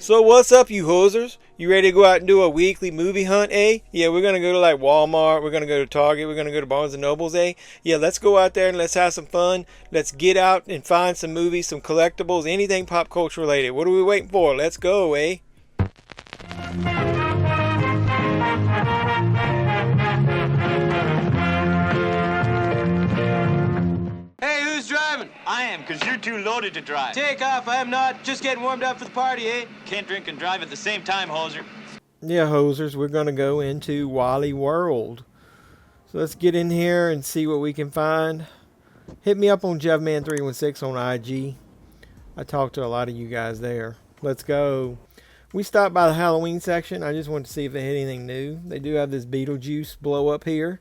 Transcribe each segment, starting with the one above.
So what's up, you hosers? You ready to go out and do a weekly movie hunt, eh? Yeah, we're gonna go to like Walmart, we're gonna go to Target, we're gonna go to Barnes and Nobles, eh? Yeah, let's go out there and let's have some fun. Let's get out and find some movies, some collectibles, anything pop culture related. What are we waiting for? Let's go, eh? Hey, who's driving? I am, because you're too loaded to drive. Take off, I am not. Just getting warmed up for the party, eh? Can't drink and drive at the same time, hoser. Yeah, hosers, we're gonna go into Wally World. So let's get in here and see what we can find. Hit me up on JevMan316 on IG. I talked to a lot of you guys there. Let's go. We stopped by the Halloween section. I just wanted to see if they had anything new. They do have this Beetlejuice blow up here.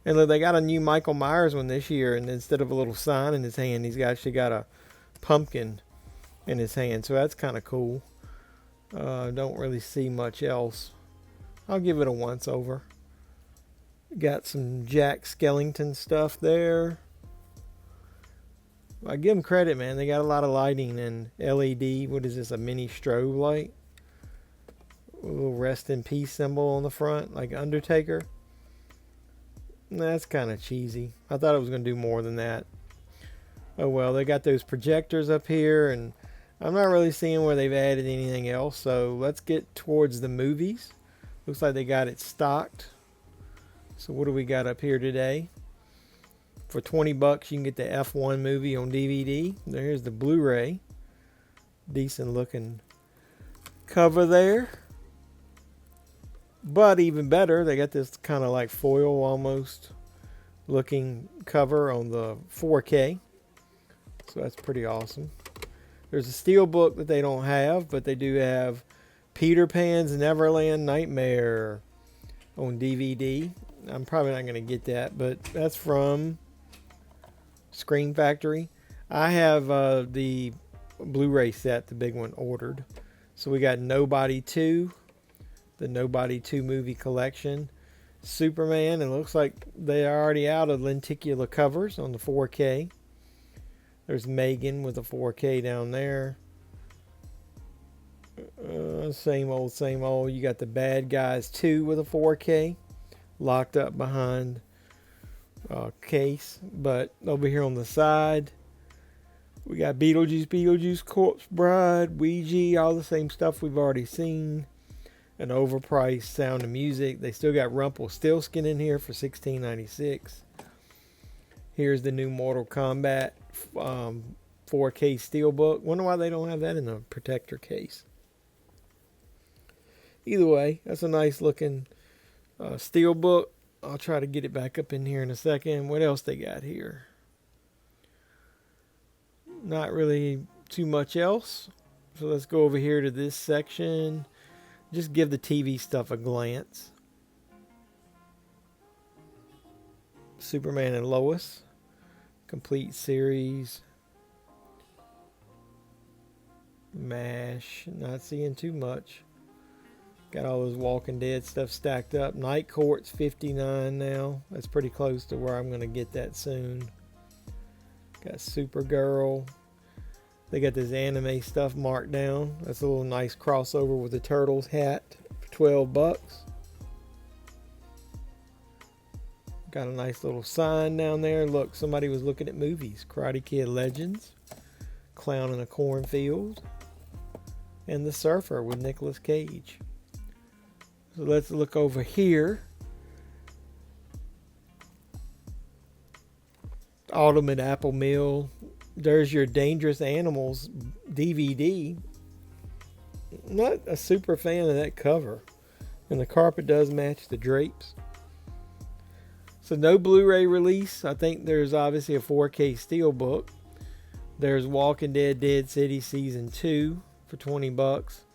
And look, they got a new Michael Myers one this year. And instead of a little sign in his hand, he's actually got a pumpkin in his hand. So that's kind of cool. Don't really see much else. I'll give it a once over. Got some Jack Skellington stuff there. I give them credit, man. They got a lot of lighting and LED. What is this? A mini strobe light? A little rest in peace symbol on the front, like Undertaker. That's kind of cheesy. I thought it was going to do more than that. Oh well, they got those projectors up here, and I'm not really seeing where they've added anything else. So let's get towards the movies. Looks like they got it stocked. So what do we got up here today? For 20 bucks, you can get the F1 movie on DVD. There's the Blu-ray. Decent looking cover there. But even better, they got this kind of like foil almost looking cover on the 4K. So that's pretty awesome. There's a steel book that they don't have, but they do have Peter Pan's Neverland Nightmare on DVD. I'm probably not going to get that, but that's from Screen Factory. I have the Blu-ray set, the big one, ordered. So we got Nobody 2, the Nobody 2 movie collection. Superman, it looks like they are already out of lenticular covers on the 4K. There's Megan with a 4K down there. Same old, same old. You got the Bad Guys 2 with a 4K. Locked up behind case. But over here on the side, we got Beetlejuice, Corpse Bride, Ouija, all the same stuff we've already seen. An overpriced Sound of Music. They still got Rumpelstiltskin in here for $16.96. Here's the new Mortal Kombat 4K Steelbook. Wonder why they don't have that in the protector case. Either way, that's a nice looking Steelbook. I'll try to get it back up in here in a second. What else they got here? Not really too much else. So let's go over here to this section. Just give the TV stuff a glance. Superman and Lois. Complete series. MASH. Not seeing too much. Got all those Walking Dead stuff stacked up. Night Court's $59 now. That's pretty close to where I'm going to get that soon. Got Supergirl. They got this anime stuff marked down. That's a little nice crossover with the Turtles hat for 12 bucks. Got a nice little sign down there. Look, somebody was looking at movies. Karate Kid Legends. Clown in a Cornfield. And The Surfer with Nicolas Cage. So let's look over here. Autumn at Apple Mill. There's your Dangerous Animals DVD. Not a super fan of that cover. And the carpet does match the drapes. So no Blu-ray release. I think there's obviously a 4K Steelbook. There's Walking Dead Dead City Season 2 for 20 bucks.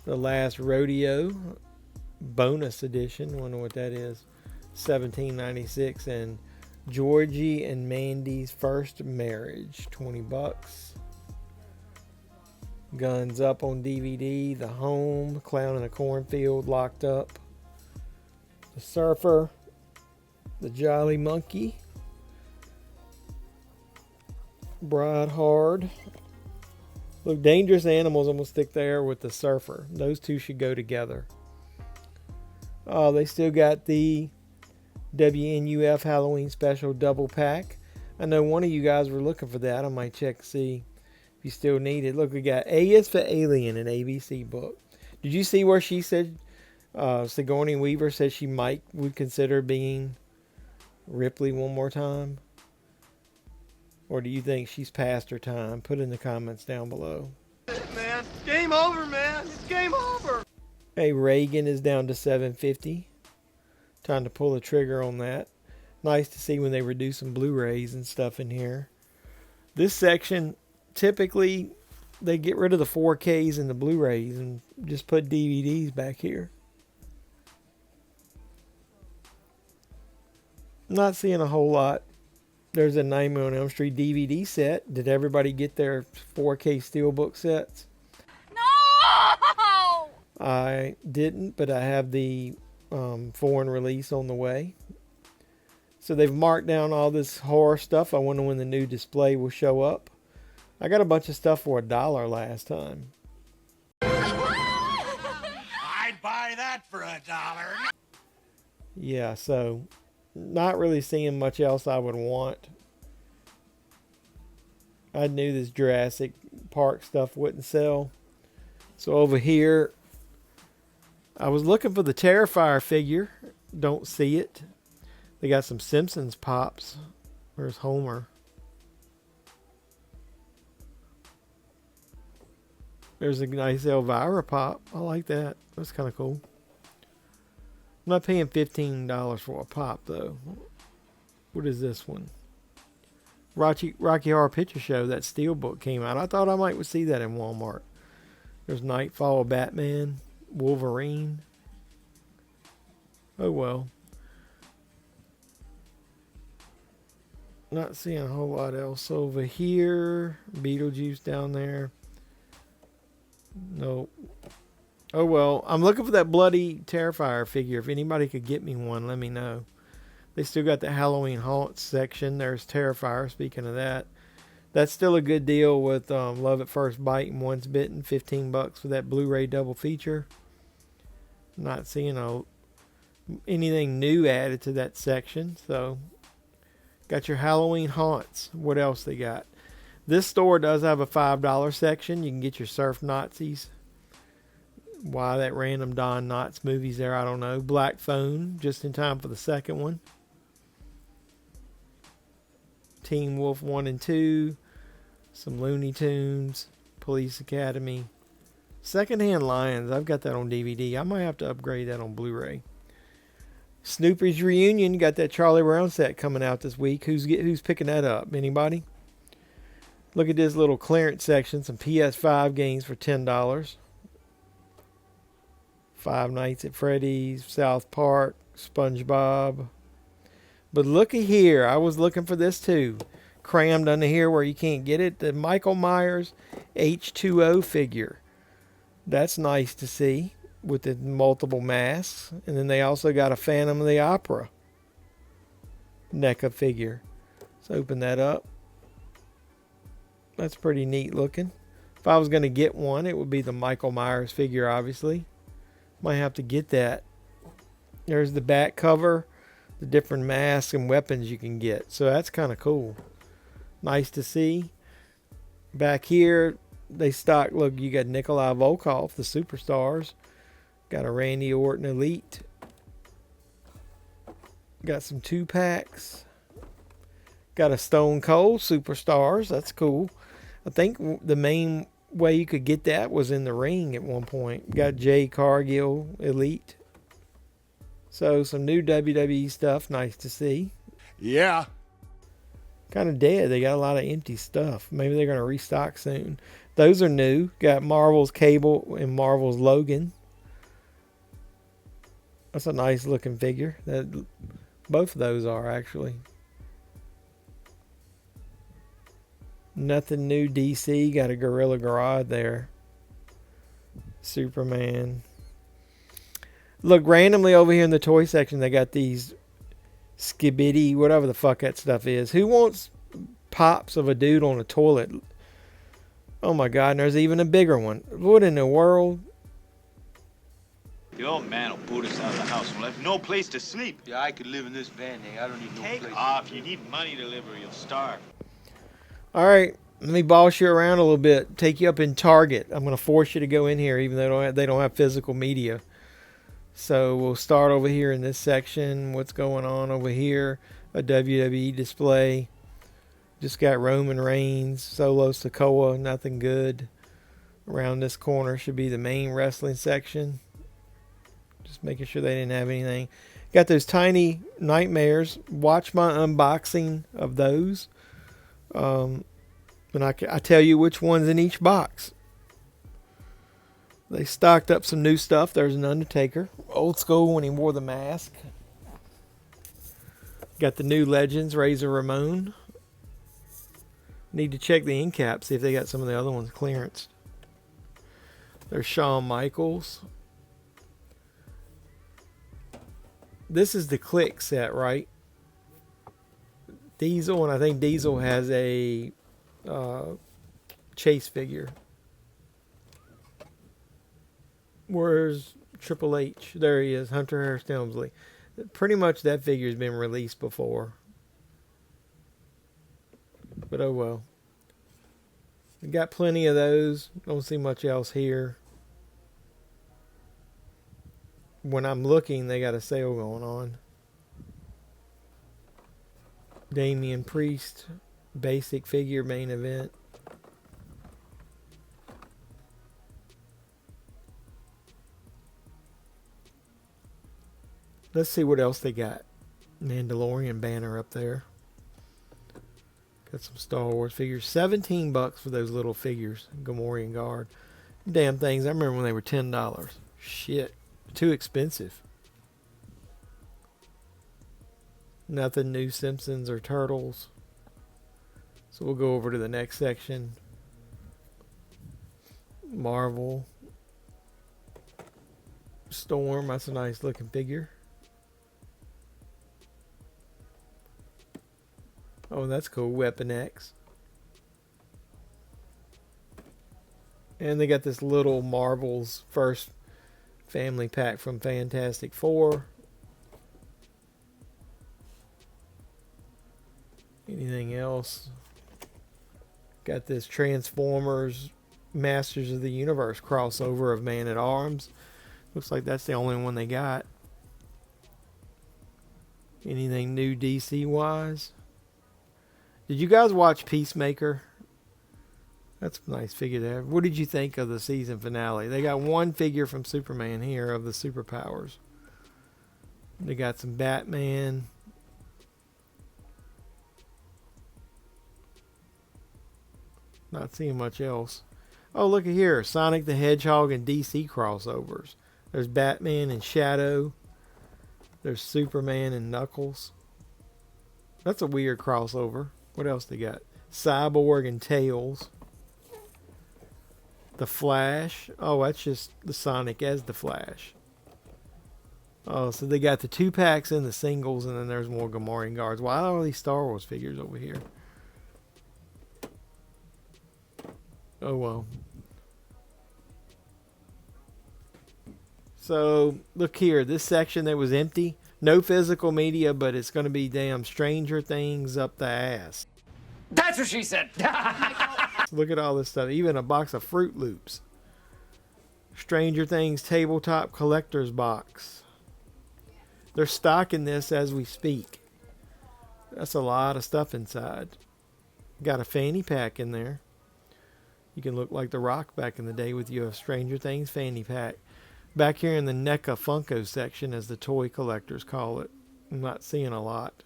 The Last Rodeo bonus edition. Wonder what that is. $17.96. And Georgie and Mandy's First Marriage, 20 bucks. Guns Up on DVD. The Home, Clown in a Cornfield, Locked Up. The Surfer. The Jolly Monkey. Bride Hard. Look, Dangerous Animals, I'm going to stick there with the Surfer. Those two should go together. Oh, they still got the WNUF Halloween Special double pack. I know one of you guys were looking for that. I might check to see if you still need it. Look, we got A is for Alien, an ABC book. Did you see where she said, Sigourney Weaver said she would consider being Ripley one more time? Or do you think she's past her time? Put in the comments down below. Man, game over, man. It's game over. Hey, Reagan is down to $7.50. Time to pull the trigger on that. Nice to see when they reduce some Blu-rays and stuff in here. This section, typically, they get rid of the 4Ks and the Blu-rays and just put DVDs back here. Not seeing a whole lot. There's a Nightmare on Elm Street DVD set. Did everybody get their 4K Steelbook sets? No! I didn't, but I have the foreign release on the way. So they've marked down all this horror stuff. I wonder when the new display will show up. I got a bunch of stuff for $1 last time. I'd buy that for $1. Yeah, so not really seeing much else I would want. I knew this Jurassic Park stuff wouldn't sell. So over here, I was looking for the Terrifier figure. Don't see it. They got some Simpsons pops. Where's Homer? There's a nice Elvira pop. I like that. That's kind of cool. I'm not paying $15 for a pop, though. What is this one? Rocky Horror Picture Show. That Steelbook came out. I thought I might see that in Walmart. There's Nightfall, Batman, Wolverine. Oh, well. Not seeing a whole lot else over here. Beetlejuice down there. Nope. Oh, well. I'm looking for that bloody Terrifier figure. If anybody could get me one, let me know. They still got the Halloween Haunts section. There's Terrifier. Speaking of that. That's still a good deal with Love at First Bite and Once Bitten. $15 for that Blu-ray double feature. Not seeing anything new added to that section. So, got your Halloween Haunts. What else they got? This store does have a $5 section. You can get your Surf Nazis. Why that random Don Knotts movie's there, I don't know. Black Phone, just in time for the second one. Teen Wolf 1 and 2. Some Looney Tunes. Police Academy. Secondhand Lions, I've got that on DVD. I might have to upgrade that on Blu-ray. Snoopy's Reunion, got that Charlie Brown set coming out this week. Who's picking that up? Anybody? Look at this little clearance section. Some PS5 games for $10. Five Nights at Freddy's, South Park, SpongeBob. But looky here. I was looking for this too. Crammed under here where you can't get it. The Michael Myers H2O figure. That's nice to see with the multiple masks. And then they also got a Phantom of the Opera NECA figure. Let's open that up. That's pretty neat looking. If I was going to get one, it would be the Michael Myers figure, obviously. Might have to get that. There's the back cover, the different masks and weapons you can get. So that's kind of cool. Nice to see. Back here, they stock, look, you got Nikolai Volkov, the Superstars. Got a Randy Orton Elite. Got some 2-packs. Got a Stone Cold Superstars. That's cool. I think the main way you could get that was in the ring at one point. Got Jay Cargill Elite. So some new WWE stuff. Nice to see. Yeah. Kind of dead. They got a lot of empty stuff. Maybe they're going to restock soon. Those are new. Got Marvel's Cable and Marvel's Logan. That's a nice looking figure. Both of those are actually. Nothing new DC. Got a Gorilla Grodd there. Superman. Look, randomly over here in the toy section, they got these Skibidi, whatever the fuck that stuff is. Who wants pops of a dude on a toilet? Oh my God, and there's even a bigger one. What in the world? The old man will boot us out of the house. We'll have no place to sleep. Yeah, I could live in this van, hey. I don't need no Take place. off. You need money to live or you'll starve. All right, let me boss you around a little bit. Take you up in Target. I'm going to force you to go in here, even though they don't have physical media. So we'll start over here in this section. What's going on over here? A WWE display. Just got Roman Reigns, Solo Sikoa, nothing good. Around this corner should be the main wrestling section. Just making sure they didn't have anything. Got those tiny nightmares. Watch my unboxing of those. And I tell you which one's in each box. They stocked up some new stuff. There's an Undertaker. Old school when he wore the mask. Got the new Legends, Razor Ramon. Need to check the end cap, see if they got some of the other ones clearance. There's Shawn Michaels. This is the Click set, right? Diesel, and I think Diesel has a Chase figure. Where's Triple H? There he is, Hunter Hearst Helmsley. Pretty much that figure's been released before. But oh well. We got plenty of those. Don't see much else here. When I'm looking, they got a sale going on. Damian Priest, basic figure main event. Let's see what else they got. Mandalorian banner up there. Got some Star Wars figures. $17 for those little figures. Gamorrean Guard. Damn things. I remember when they were $10. Shit. Too expensive. Nothing new Simpsons or Turtles. So we'll go over to the next section. Marvel. Storm. That's a nice looking figure. Oh, that's cool. Weapon X. And they got this little Marvel's first family pack from Fantastic Four. Anything else? Got this Transformers Masters of the Universe crossover of Man at Arms. Looks like that's the only one they got. Anything new DC wise? Did you guys watch Peacemaker? That's a nice figure there. What did you think of the season finale? They got one figure from Superman here of the superpowers. They got some Batman. Not seeing much else. Oh, look at here. Sonic the Hedgehog and DC crossovers. There's Batman and Shadow. There's Superman and Knuckles. That's a weird crossover. What else they got? Cyborg and Tails. The Flash. Oh, that's just the Sonic as the Flash. Oh, so they got the 2-packs and the singles, and then there's more Gamorrean Guards. Why are all these Star Wars figures over here? Oh, well. So, look here. This section that was empty. No physical media, but it's going to be damn Stranger Things up the ass. That's what she said. Look at all this stuff. Even a box of Fruit Loops. Stranger Things tabletop collector's box. They're stocking this as we speak. That's a lot of stuff inside. Got a fanny pack in there. You can look like The Rock back in the day with your Stranger Things fanny pack. Back here in the NECA Funko section, as the toy collectors call it. I'm not seeing a lot.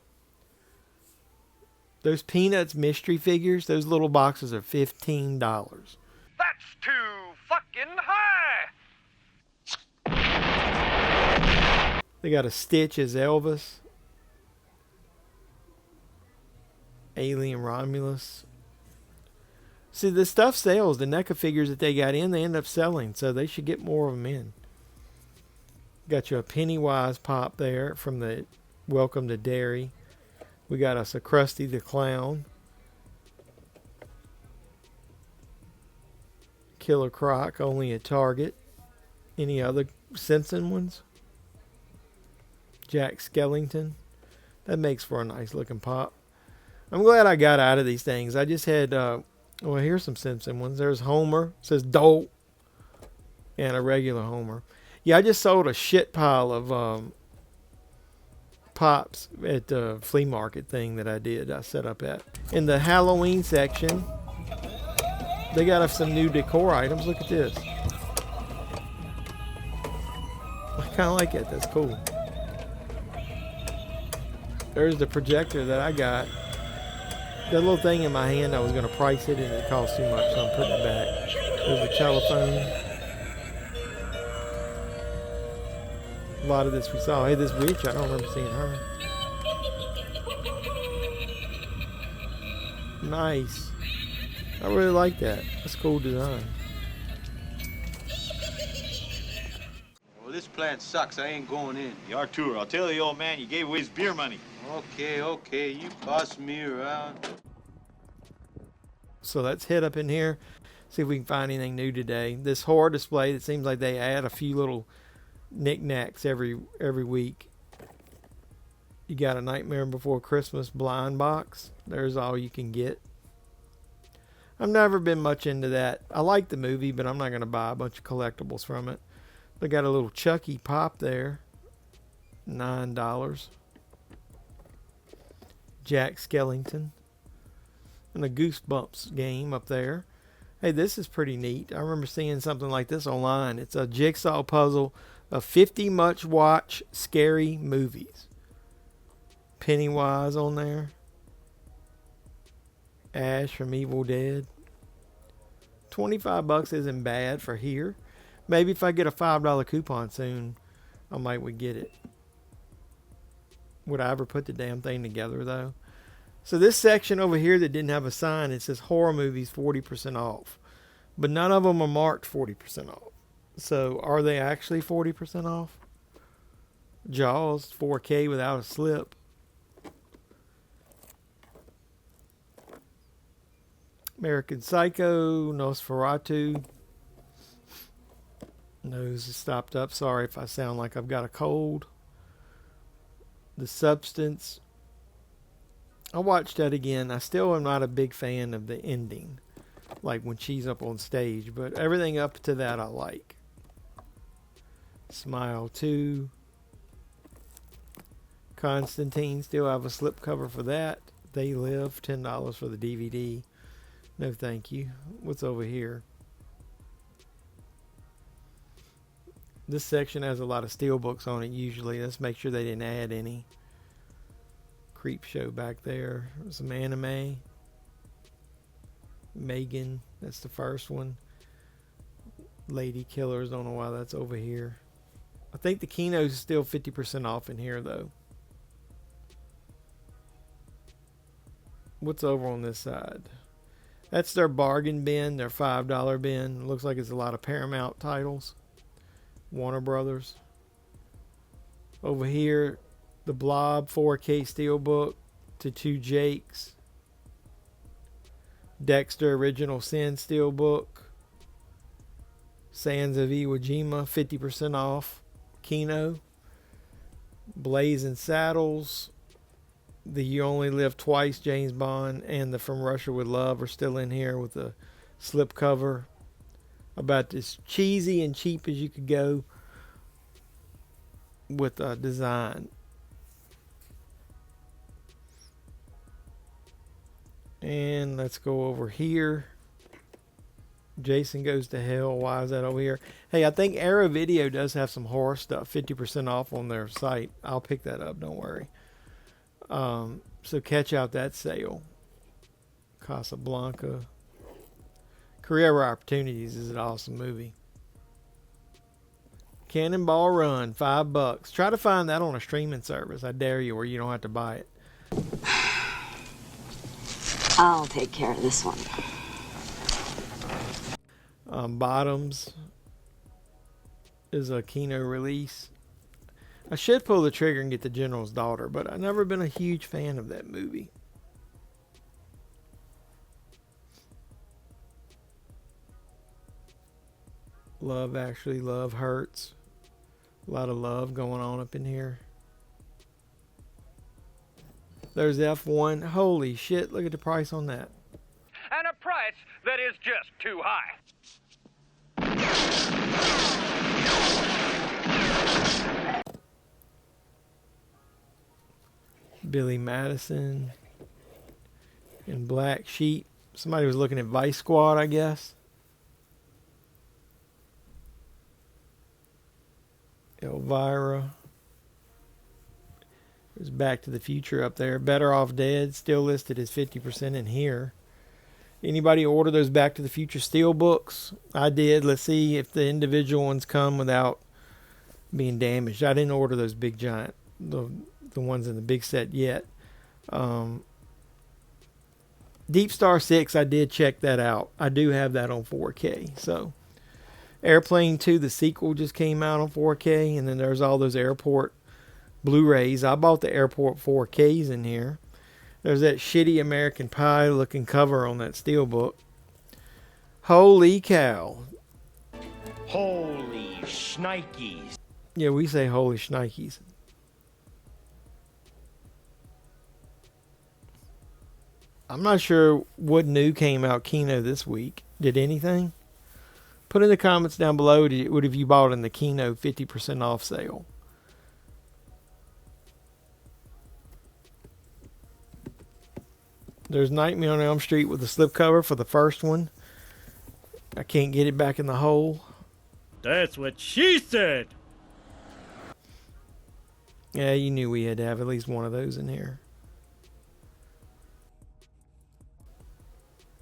Those Peanuts mystery figures, those little boxes are $15. That's too fucking high! They got a Stitch as Elvis. Alien Romulus. See, the stuff sells. The NECA figures that they got in, they end up selling. So they should get more of them in. Got you a Pennywise pop there from the Welcome to Derry. We got us a Krusty the Clown. Killer Croc, only at Target. Any other Simpson ones? Jack Skellington. That makes for a nice looking pop. I'm glad I got out of these things. I just had, well, here's some Simpson ones. There's Homer. It says Dolt. And a regular Homer. Yeah, I just sold a shit pile of pops at the flea market thing that I set up at. In the Halloween section, they got us some new decor items. Look at this. I kind of like it. That's cool. There's the projector that I got. That little thing in my hand, I was going to price it, and it cost too much, so I'm putting it back. There's the telephone. A lot of this we saw. Hey, this witch, I don't remember seeing her. Nice. I really like that. That's cool design. Well, this plan sucks. I ain't going in. You are too. I'll tell the old man you gave away his beer money. Okay. You boss me around. So let's head up in here, see if we can find anything new today. This horror display, it seems like they add a few little knickknacks every week. You got a Nightmare Before Christmas blind box. There's all you can get. I've never been much into that. I like the movie, but I'm not going to buy a bunch of collectibles from it. They got a little Chucky pop there. $9. Jack Skellington. And a Goosebumps game up there. Hey, this is pretty neat. I remember seeing something like this online. It's a jigsaw puzzle of 50 much-watch scary movies. Pennywise on there. Ash from Evil Dead. $25 isn't bad for here. Maybe if I get a $5 coupon soon, I might would get it. Would I ever put the damn thing together, though? So this section over here that didn't have a sign, it says horror movies 40% off. But none of them are marked 40% off. So are they actually 40% off? Jaws 4K without a slip. American Psycho, Nosferatu. Nose is stopped up. Sorry if I sound like I've got a cold. The Substance. I watched that again. I still am not a big fan of the ending, like when she's up on stage, but everything up to that I like. Smile 2. Constantine, still have a slipcover for that. They Live, $10 for the DVD. No thank you. What's over here? This section has a lot of steelbooks on it usually. Let's make sure they didn't add any. Creep Show back there. Some anime. Megan, that's the first one. Lady Killers, don't know why that's over here. I think the Kino is still 50% off in here though. What's over on this side? That's their bargain bin, their $5 bin. Looks like it's a lot of Paramount titles. Warner Brothers. Over here, the Blob 4K Steelbook to 2 Jakes. Dexter Original Sin Steelbook. Sands of Iwo Jima, 50% off. Kino. Blazing Saddles. The You Only Live Twice James Bond and the From Russia with Love are still in here with the slipcover. About as cheesy and cheap as you could go with design. And let's go over here. Jason Goes to Hell. Why is that over here? Hey, I think Arrow Video does have some horror stuff, 50% off on their site. I'll pick that up, don't worry. So catch out that sale. Casablanca. Career Opportunities is an awesome movie. Cannonball Run, $5. Try to find that on a streaming service. I dare you, where you don't have to buy it. I'll take care of this one. Bottoms is a Kino release. I should pull the trigger and get the General's Daughter, but I've never been a huge fan of that movie. Love Actually, Love Hurts. A lot of love going on up in here. There's F1. Holy shit, look at the price on that. And a price that is just too high. Billy Madison and Black Sheep. Somebody was looking at Vice Squad, I guess. Elvira. There's Back to the Future up there. Better Off Dead, still listed as 50% in here. Anybody order those Back to the Future steel books? I did. Let's see if the individual ones come without being damaged. I didn't order those big giant, the ones in the big set yet. Deep Star 6, I did check that out. I do have that on 4K. So Airplane 2, the sequel, just came out on 4K. And then there's all those airport Blu-rays. I bought the airport 4Ks in here. There's that shitty American Pie looking cover on that steelbook. Holy cow. Holy shnikes. Yeah, we say holy shnikes. I'm not sure what new came out Kino this week. Did anything? Put in the comments down below, what have you bought in the Kino 50% off sale? There's Nightmare on Elm Street with the slipcover for the first one. I can't get it back in the hole. That's what she said. Yeah, you knew we had to have at least one of those in here.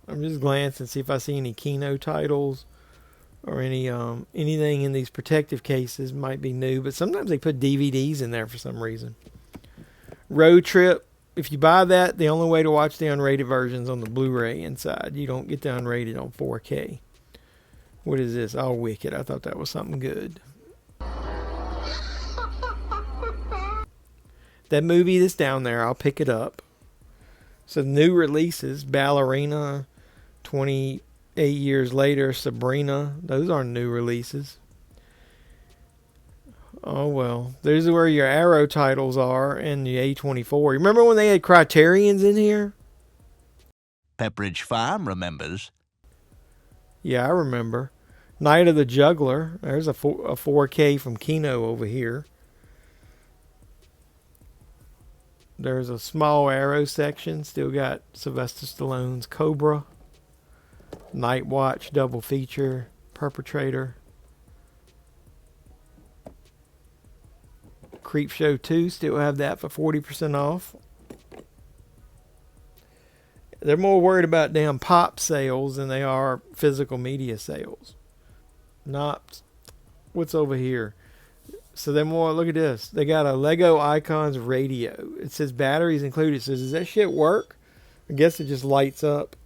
I'm just glancing to see if I see any Kino titles or any anything in these protective cases. Might be new, but sometimes they put DVDs in there for some reason. Road Trip. If you buy that, the only way to watch the unrated version is on the Blu-ray inside. You don't get the unrated on 4K. What is this? Oh, Wicked. I thought that was something good. That movie that's down there, I'll pick it up. So new releases, Ballerina, 28 years later, Sabrina. Those aren't new releases. Oh, well. There's where your Arrow titles are and the A24. Remember when they had Criterions in here? Pepperidge Farm remembers. Yeah, I remember. Night of the Juggler. There's a 4K from Kino over here. There's a small Arrow section. Still got Sylvester Stallone's Cobra. Night Watch double feature. Perpetrator. Creepshow 2, still have that for 40% off. They're more worried about damn pop sales than they are physical media sales. Not what's over here. So they're more, look at this. They got a Lego Icons radio. It says batteries included. So does that shit work? I guess it just lights up.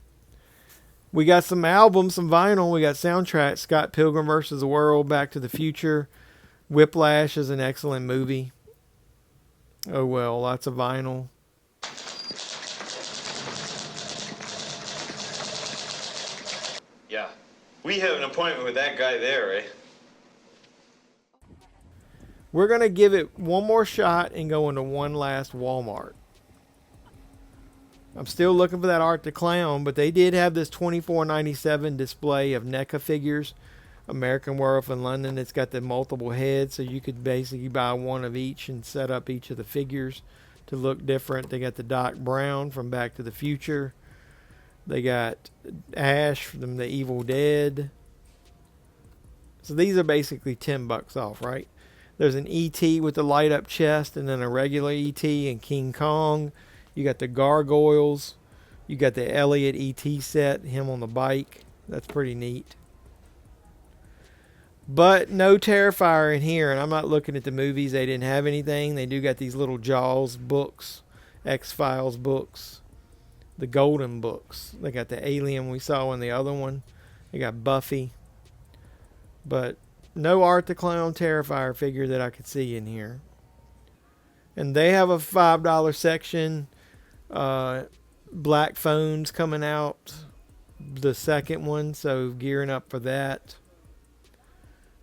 We got some albums, some vinyl. We got soundtracks. Scott Pilgrim vs. the World, Back to the Future. Whiplash is an excellent movie. Oh well, lots of vinyl. Yeah. We have an appointment with that guy there, eh? We're going to give it one more shot and go into one last Walmart. I'm still looking for that Art the Clown, but they did have this $24.97 display of NECA figures. American Werewolf in London. It's got the multiple heads, so you could basically buy one of each and set up each of the figures to look different. They got the Doc Brown from Back to the Future. They got Ash from the Evil Dead. So these are basically $10 off, right? There's an E.T. with the light up chest, and then a regular E.T. and King Kong. You got the Gargoyles. You got the Elliot E.T. set, him on the bike. That's pretty neat. But no Terrifier in here, and I'm not looking at the movies. They didn't have anything. They do got these little Jaws books, X-Files books, the Golden books. They got the Alien we saw in the other one. They got Buffy. But no Art the Clown Terrifier figure that I could see in here. And they have a $5 section. Black Phone's coming out, the second one, so gearing up for that.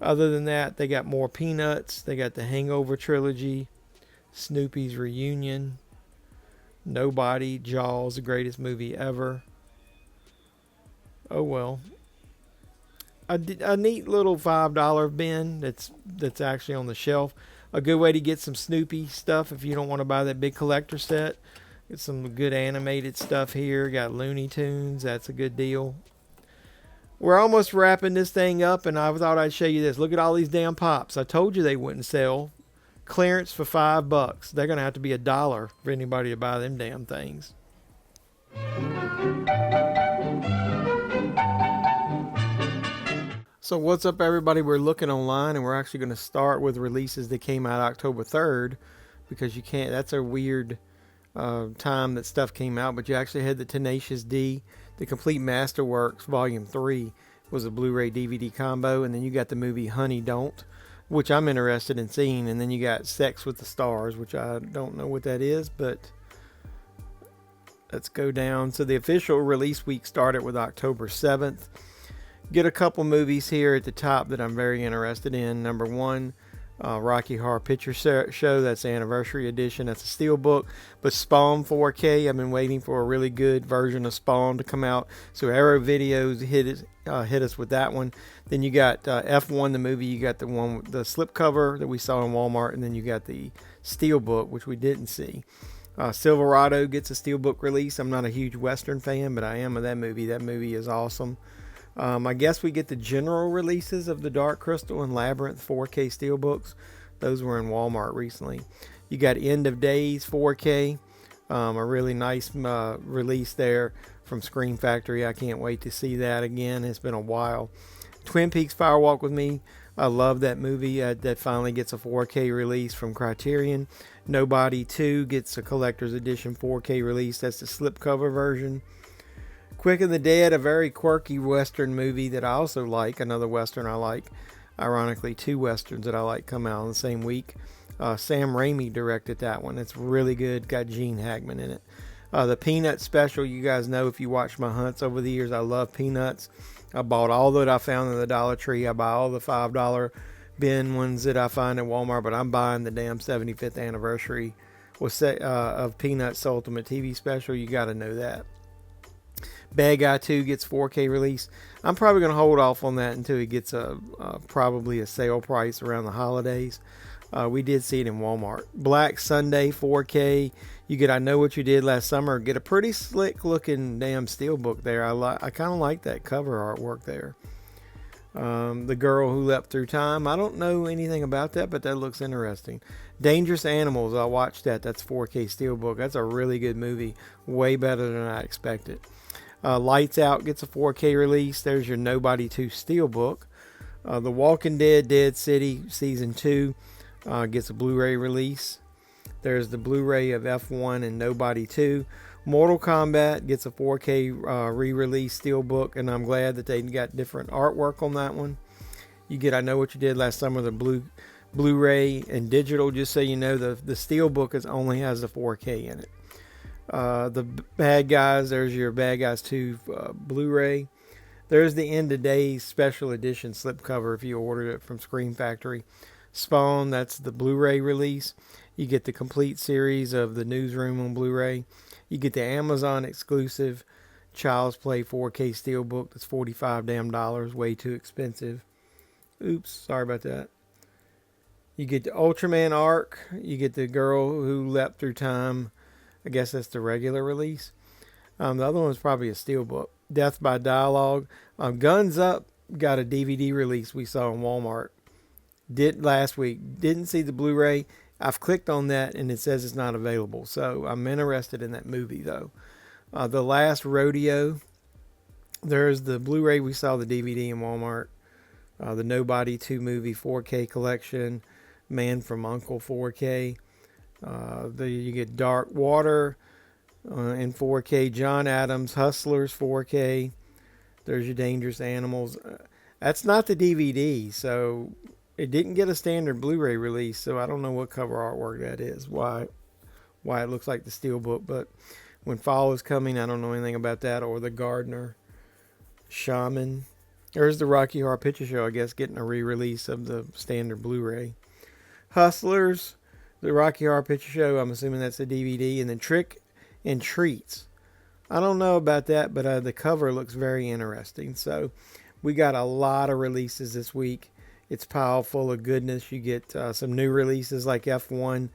Other than that, they got more Peanuts. They got the Hangover trilogy, Snoopy's Reunion, Nobody, Jaws, the greatest movie ever. Oh well. A neat little $5 bin that's actually on the shelf. A good way to get some Snoopy stuff if you don't want to buy that big collector set. Get some good animated stuff here. Got Looney Tunes. That's a good deal. We're almost wrapping this thing up, and I thought I'd show you this. Look at all these damn pops. I told you they wouldn't sell. Clearance for $5. They're going to have to be $1 for anybody to buy them damn things. So what's up, everybody? We're looking online, and we're actually going to start with releases that came out October 3rd, because you can't, that's a weird time that stuff came out, but you actually had the Tenacious D, the Complete Masterworks Volume 3 was a Blu-ray DVD combo, and then you got the movie Honey Don't, which I'm interested in seeing, and then you got Sex with the Stars, which I don't know what that is, but let's go down. So the official release week started with October 7th. Get a couple movies here at the top that I'm very interested in. Number one, Rocky Horror Picture Show. That's the anniversary edition. That's a steelbook. But Spawn 4K. I've been waiting for a really good version of Spawn to come out. So Arrow Videos hit us with that one. Then you got F1 the movie. You got the one with the slipcover that we saw in Walmart, and then you got the steelbook, which we didn't see. Silverado gets a steelbook release. I'm not a huge Western fan, but I am of that movie. That movie is awesome. I guess we get the general releases of the Dark Crystal and Labyrinth 4K steelbooks. Those were in Walmart recently. You got End of Days 4K, a really nice release there from Scream Factory. I can't wait to see that again. It's been a while. Twin Peaks Fire Walk with Me. I love that movie. That finally gets a 4K release from Criterion. Nobody 2 gets a collector's edition 4K release. That's the slipcover version. Quick and the Dead, a very quirky Western movie that I also like. Another Western I like. Ironically, two Westerns that I like come out in the same week. Sam Raimi directed that one. It's really good. Got Gene Hackman in it. The Peanut Special, you guys know if you watch my hunts over the years, I love Peanuts. I bought all that I found in the Dollar Tree. I buy all the $5 bin ones that I find at Walmart, but I'm buying the damn 75th anniversary of Peanuts Ultimate TV Special. You got to know that. Bad Guy 2 gets 4K release. I'm probably going to hold off on that until it gets probably a sale price around the holidays. We did see it in Walmart. Black Sunday 4K. You get I Know What You Did Last Summer. Get a pretty slick looking damn steelbook there. I kind of like that cover artwork there. The Girl Who Leapt Through Time. I don't know anything about that, but that looks interesting. Dangerous Animals. I watched that. That's 4K steelbook. That's a really good movie. Way better than I expected. Lights Out gets a 4K release. There's your Nobody 2 steelbook. The Walking Dead Dead City Season 2 gets a Blu-ray release. There's the Blu-ray of F1 and Nobody 2. Mortal Kombat gets a 4K re-release steelbook, and I'm glad that they got different artwork on that one. You get I Know What You Did Last Summer, the Blu-ray and digital. Just so you know, the steelbook only has the 4K in it. The Bad Guys, there's your Bad Guys 2 Blu-ray. There's the End of Days special edition slipcover if you ordered it from Scream Factory. Spawn, that's the Blu-ray release. You get the complete series of the Newsroom on Blu-ray. You get the Amazon exclusive Child's Play 4K steelbook. That's $45 damn, way too expensive. Oops, sorry about that. You get the Ultraman Arc. You get the Girl Who Leapt Through Time. I guess that's the regular release. The other one is probably a steelbook. Death by Dialogue. Guns Up got a DVD release we saw in Walmart. Did last week. Didn't see the Blu-ray. I've clicked on that and it says it's not available. So I'm interested in that movie though. The Last Rodeo. There's the Blu-ray. We saw the DVD in Walmart. The Nobody 2 movie 4K collection. Man from U.N.C.L.E. 4K. You get Dark Water in 4K. John Adams Hustlers 4K. There's your Dangerous Animals. That's not the DVD, so it didn't get a standard Blu-ray release, so I don't know what cover artwork that is. Why it looks like the steelbook, but When Fall Is Coming, I don't know anything about that. Or The Gardener. Shaman. There's the Rocky Horror Picture Show, I guess, getting a re-release of the standard Blu-ray. Hustlers, the Rocky Horror Picture Show, I'm assuming that's a DVD. And then Trick and Treats. I don't know about that, but the cover looks very interesting. So we got a lot of releases this week. It's pile full of goodness. You get some new releases like F1.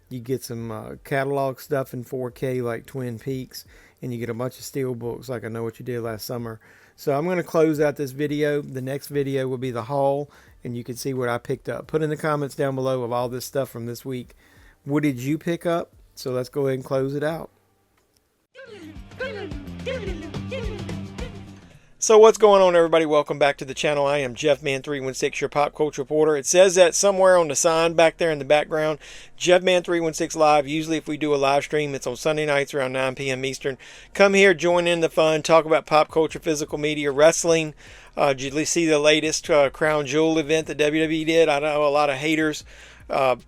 You get some catalog stuff in 4K like Twin Peaks. And you get a bunch of steel books like I Know What You Did Last Summer. So I'm going to close out this video. The next video will be the haul, and you can see what I picked up. Put in the comments down below of all this stuff from this week. What did you pick up? So let's go ahead and close it out. So what's going on, everybody? Welcome back to the channel. I am JeffMan316, your pop culture reporter. It says that somewhere on the sign back there in the background. JeffMan316 Live. Usually if we do a live stream, it's on Sunday nights around 9 p.m. Eastern. Come here, join in the fun, talk about pop culture, physical media, wrestling. Did you see the latest Crown Jewel event that WWE did? I know a lot of haters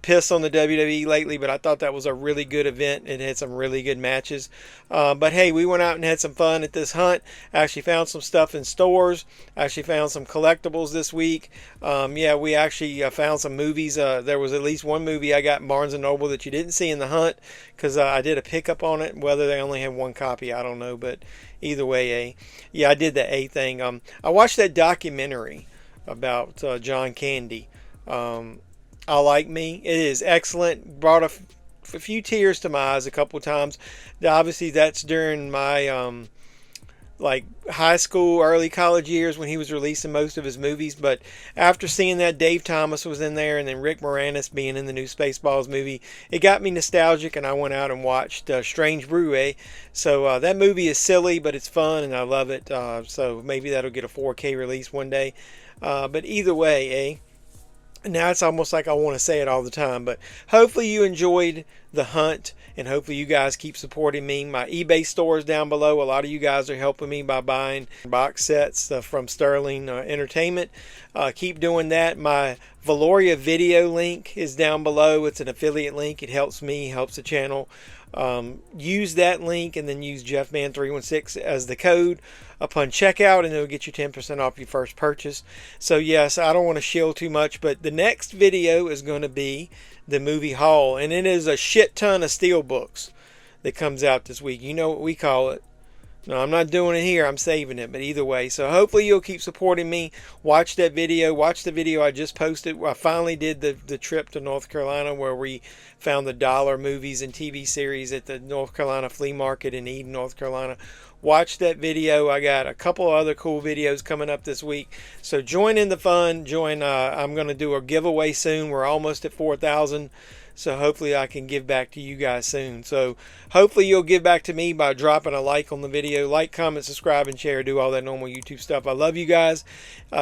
piss on the WWE lately, but I thought that was a really good event. It had some really good matches. But hey, we went out and had some fun at this hunt. Actually found some stuff in stores. Actually found some collectibles this week. Yeah, we actually found some movies. There was at least one movie I got in Barnes & Noble that you didn't see in the hunt because I did a pickup on it. Whether they only had one copy, I don't know. But either way, yeah, I did the A thing. I watched that documentary about John Candy. I Like Me. It is excellent. Brought a few tears to my eyes a couple of times. Obviously, that's during my like high school, early college years when he was releasing most of his movies. But after seeing that, Dave Thomas was in there, and then Rick Moranis being in the new Spaceballs movie, it got me nostalgic, and I went out and watched Strange Brew. So that movie is silly, but it's fun, and I love it. So maybe that'll get a 4K release one day. But either way, now it's almost like I want to say it all the time, but hopefully you enjoyed the hunt, and hopefully you guys keep supporting me. My eBay store is down below. A lot of you guys are helping me by buying box sets from Sterling Entertainment. Keep doing that. My Valoria video link is down below. It's an affiliate link. It helps me, helps the channel. Use that link and then use JeffMan316 as the code upon checkout, and it'll get you 10% off your first purchase. So yes, I don't want to shill too much, but the next video is going to be the movie haul, and it is a shit ton of steel books that comes out this week. You know what we call it. No, I'm not doing it here. I'm saving it. But either way, so hopefully you'll keep supporting me. Watch that video. Watch the video I just posted. I finally did the trip to North Carolina where we found the dollar movies and TV series at the North Carolina Flea Market in Eden, North Carolina. Watch that video. I got a couple of other cool videos coming up this week. So join in the fun. I'm going to do a giveaway soon. We're almost at 4,000. So hopefully I can give back to you guys soon. So hopefully you'll give back to me by dropping a like on the video. Like, comment, subscribe, and share. Do all that normal YouTube stuff. I love you guys.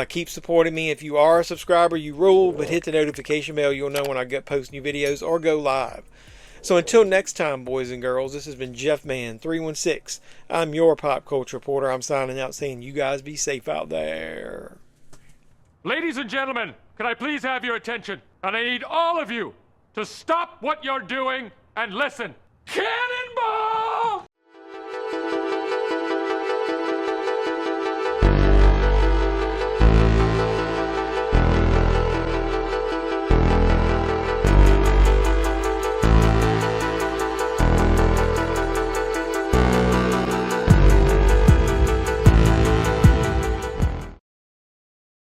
Keep supporting me. If you are a subscriber, you rule. But hit the notification bell. You'll know when I post new videos or go live. So until next time, boys and girls, this has been JeffMan316. I'm your pop culture reporter. I'm signing out saying you guys be safe out there. Ladies and gentlemen, can I please have your attention? And I need all of you to stop what you're doing and listen. Cannonball!